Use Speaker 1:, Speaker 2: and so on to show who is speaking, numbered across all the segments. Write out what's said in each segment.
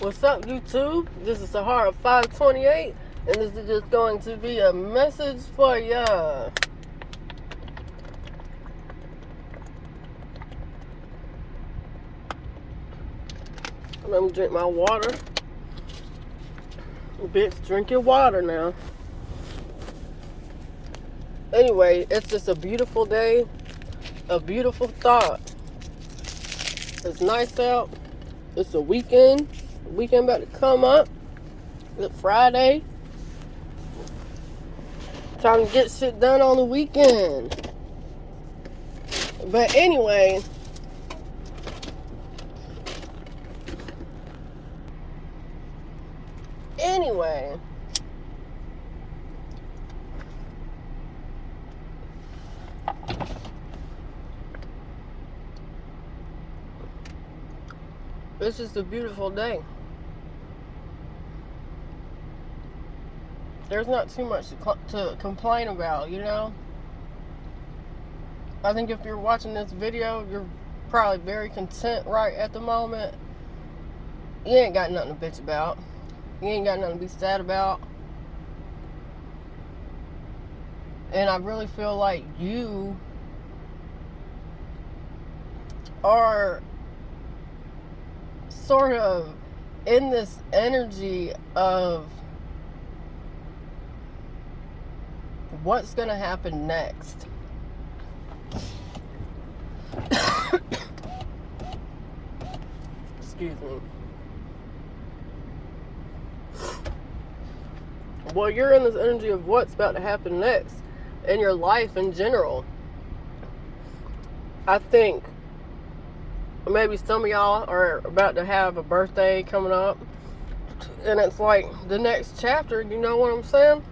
Speaker 1: What's up, YouTube? This is Sahara 528, and this is just going to be a message for ya. Let me drink my water. Bitch, drink your water now. Anyway, it's just a beautiful day, a beautiful thought. It's nice out. It's a weekend. Weekend about to come up. It's Friday. Time to get shit done on the weekend. But anyway, it's just a beautiful day. There's not too much to complain about, you know? I think if you're watching this video, you're probably very content right at the moment. You ain't got nothing to bitch about. You ain't got nothing to be sad about. And I really feel like you are sort of in this energy of what's going to happen next. Excuse me. Well, you're in this energy of what's about to happen next in your life in general. I think maybe some of y'all are about to have a birthday coming up, and it's like the next chapter, you know what I'm saying?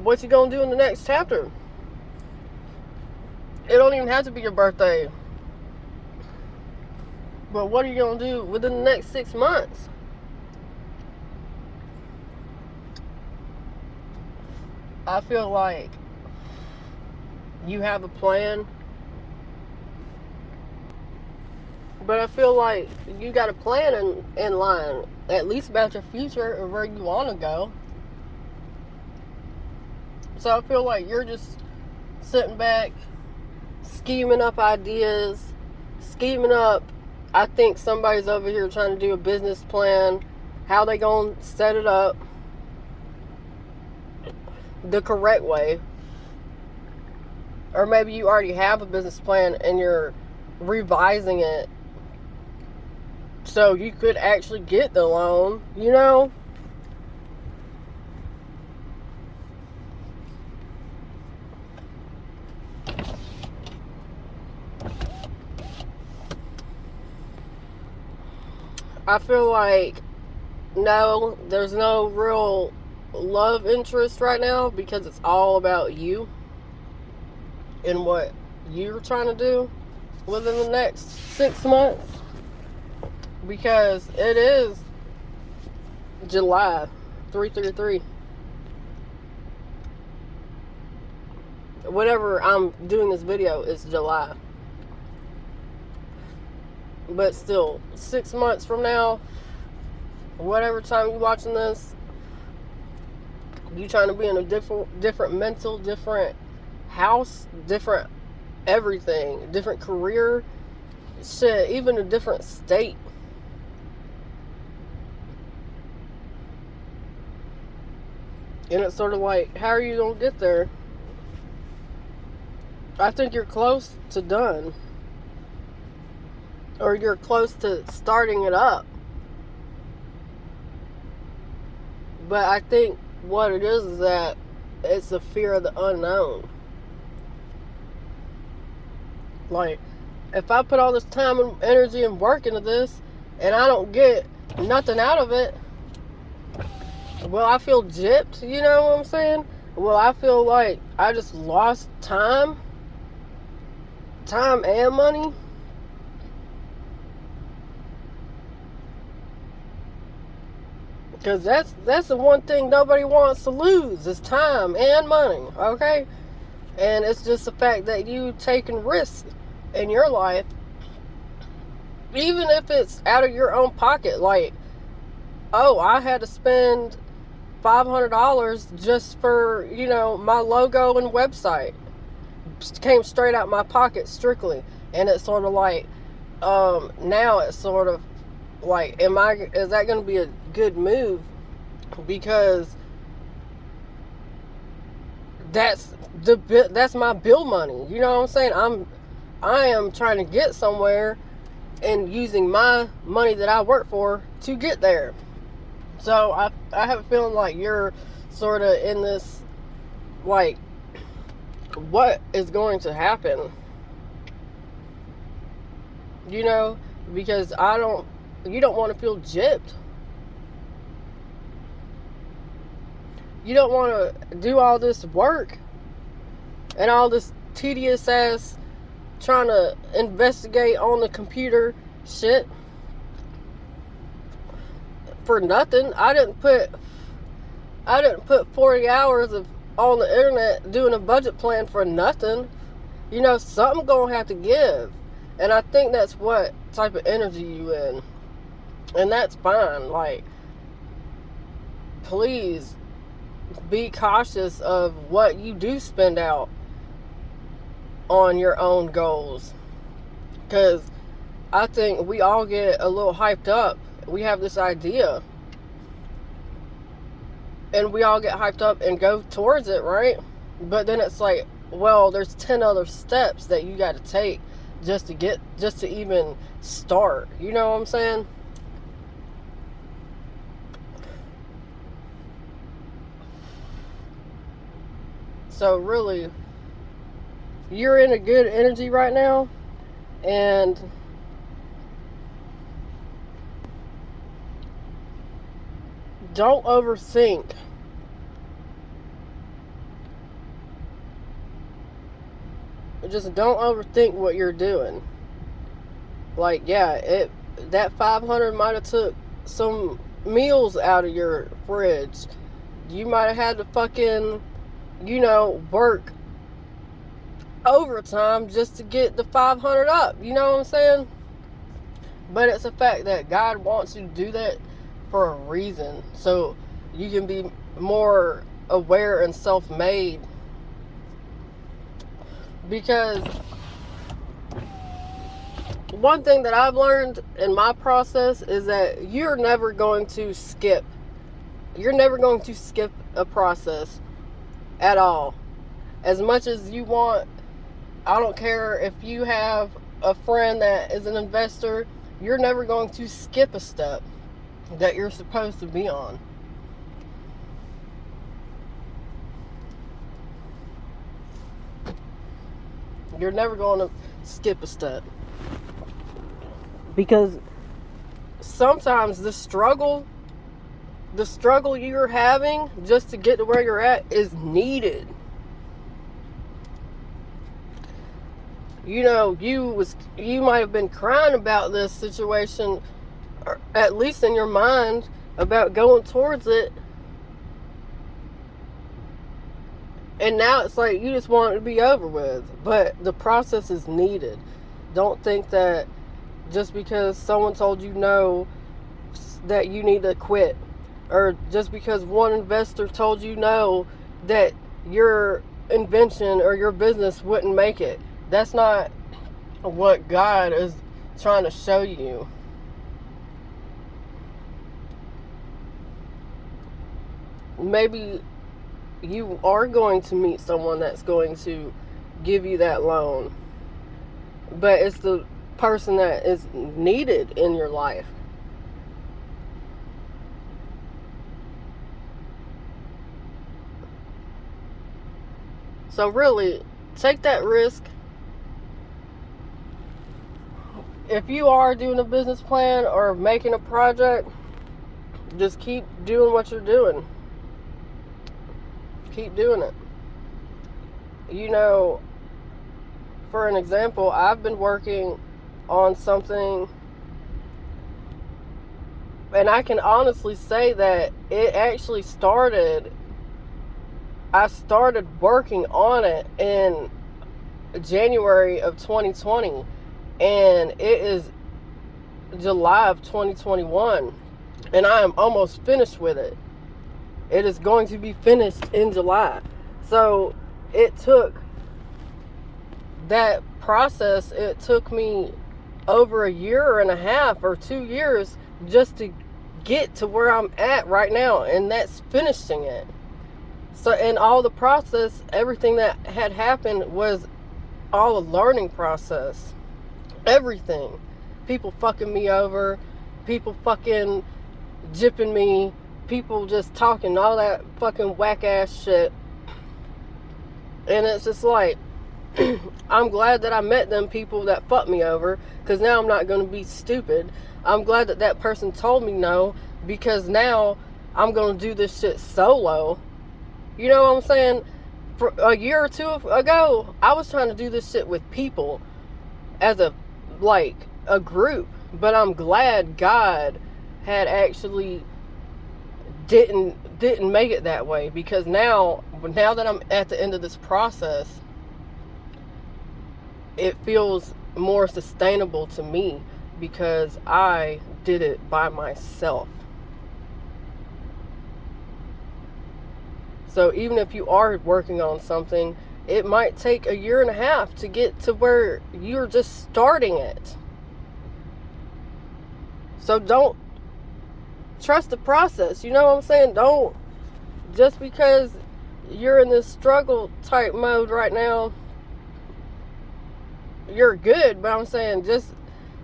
Speaker 1: What you gonna do in the next chapter? It don't even have to be your birthday. But what are you gonna do within the next 6 months? I feel like you have a plan, but I feel like you got a plan in line, at least about your future or where you want to go. So I feel like you're just sitting back, scheming up ideas, scheming up. I think somebody's over here trying to do a business plan, how they gonna set it up the correct way. Or maybe you already have a business plan and you're revising it so you could actually get the loan, you know? I feel like, no, there's no real love interest right now because it's all about you and what you're trying to do within the next 6 months. Because it is July 333. Whenever I'm doing this video, it's July. But still, 6 months from now, whatever time you're watching this, you trying to be in a different mental, different house, different everything, different career, shit, even a different state. And it's sort of like, how are you gonna get there? I think you're close to done. Or you're close to starting it up. But I think what it is that it's a fear of the unknown. Like, if I put all this time and energy and work into this and I don't get nothing out of it, well, I feel gypped, you know what I'm saying? Well, I feel like I just lost time and money. Because that's the one thing nobody wants to lose is time and money, okay? And it's just the fact that you taking risks in your life, even if it's out of your own pocket. Like, oh, I had to spend $500 just for, my logo and website. Came straight out my pocket strictly. And it's sort of like, now it's sort of like, is that going to be a good move? Because that's my bill money. You know what I'm saying? I am trying to get somewhere and using my money that I work for to get there. So I have a feeling like you're sort of in this, like, what is going to happen? Because you don't want to feel gypped. You don't want to do all this work and all this tedious ass trying to investigate on the computer shit for nothing. I didn't put 40 hours on the internet doing a budget plan for nothing. Something gonna have to give. And I think that's what type of energy you in. And that's fine. Like, please be cautious of what you do spend out on your own goals. Because I think we all get a little hyped up. We have this idea. And we all get hyped up and go towards it, right? But then it's like, well, there's 10 other steps that you got to take just to even start. You know what I'm saying? So really, you're in a good energy right now, and don't overthink. Just don't overthink what you're doing. Like, yeah, that 500 might have took some meals out of your fridge. You might have had to fucking, work overtime just to get the 500 up. You know what I'm saying? But it's a fact that God wants you to do that for a reason. So you can be more aware and self-made. Because one thing that I've learned in my process is that you're never going to skip a process at all. As much as you want, I don't care if you have a friend that is an investor, you're never going to skip a step that you're supposed to be on. You're never going to skip a step. Because sometimes the struggle you're having just to get to where you're at is needed. You might have been crying about this situation, or at least in your mind, about going towards it. And now it's like you just want it to be over with. But the process is needed. Don't think that just because someone told you no, that you need to quit. Or just because one investor told you no, that your invention or your business wouldn't make it. That's not what God is trying to show you. Maybe you are going to meet someone that's going to give you that loan, but it's the person that is needed in your life. So really, take that risk. If you are doing a business plan or making a project, just keep doing what you're doing. Keep doing it. For an example, I've been working on something, and I can honestly say that it actually I started working on it in January of 2020, and it is July of 2021. And I am almost finished with it. It is going to be finished in July. So it took that process, it took me over a year and a half or 2 years just to get to where I'm at right now, and that's finishing it. So, and all the process, everything that had happened was all a learning process. Everything. People fucking me over, people fucking gypping me, people just talking all that fucking whack ass shit. And it's just like, I'm glad that I met them people that fucked me over, because now I'm not going to be stupid. I'm glad that that person told me no, because now I'm going to do this shit solo. You know what I'm saying? For a year or two ago, I was trying to do this shit with people as a group, but I'm glad God had actually didn't make it that way, because now that I'm at the end of this process, it feels more sustainable to me because I did it by myself. So even if you are working on something, it might take a year and a half to get to where you're just starting it. So don't trust the process. You know what I'm saying? Don't, just because you're in this struggle type mode right now, you're good. But I'm saying just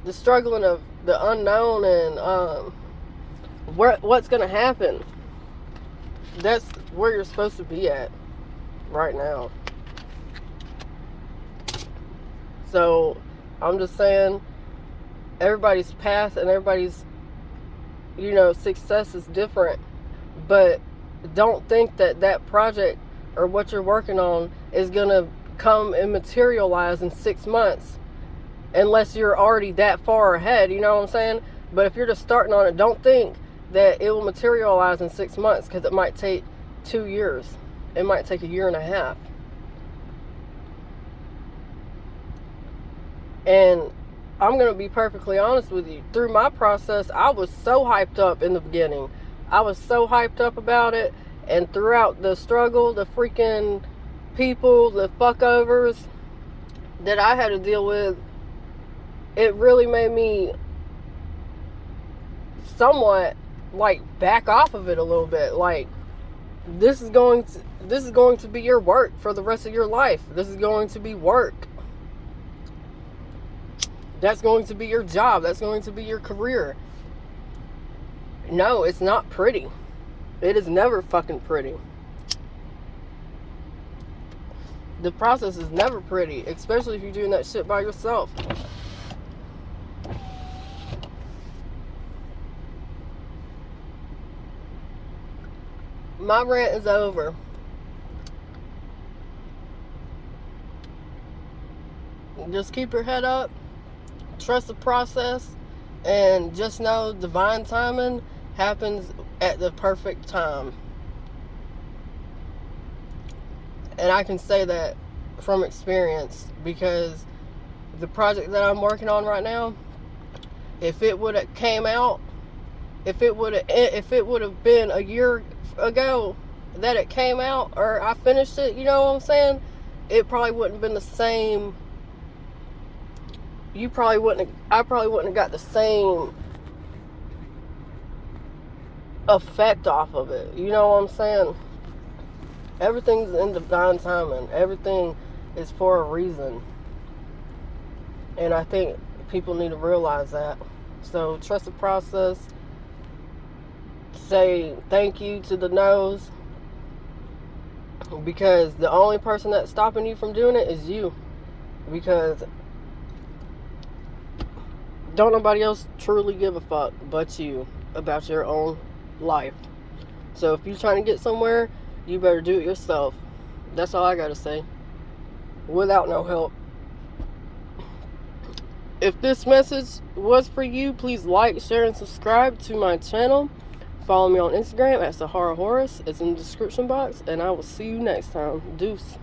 Speaker 1: the struggling of the unknown and what's going to happen. That's where you're supposed to be at right now. So I'm just saying, everybody's path and everybody's, success is different. But don't think that that project or what you're working on is going to come and materialize in 6 months unless you're already that far ahead. You know what I'm saying? But if you're just starting on it, don't think that it will materialize in 6 months, because it might take 2 years. It might take a year and a half. And I'm going to be perfectly honest with you. Through my process, I was so hyped up in the beginning. I was so hyped up about it. And throughout the struggle, the freaking people, the fuckovers that I had to deal with, it really made me somewhat back off of it a little bit. This is going to be your work for the rest of your life. This is going to be work. That's going to be your job. That's going to be your career. No, it's not pretty. It is never fucking pretty. The process is never pretty, especially if you're doing that shit by yourself. My rant is over. Just keep your head up. Trust the process. And just know divine timing happens at the perfect time. And I can say that from experience, because the project that I'm working on right now, if it would have came out, if it would have been a year ago that it came out, or I finished it, you know what I'm saying, it probably wouldn't have been the same. I probably wouldn't have got the same effect off of it. You know what I'm saying? Everything's in divine timing. Everything is for a reason. And I think people need to realize that. So trust the process. Say thank you to the no's, because the only person that's stopping you from doing it is you. Because don't nobody else truly give a fuck but you about your own life. So if you're trying to get somewhere, you better do it yourself. That's all I gotta say. Without no help. If this message was for you, please like, share, and subscribe to my channel. Follow me on Instagram at saharahorus. It's in the description box. And I will see you next time. Deuce.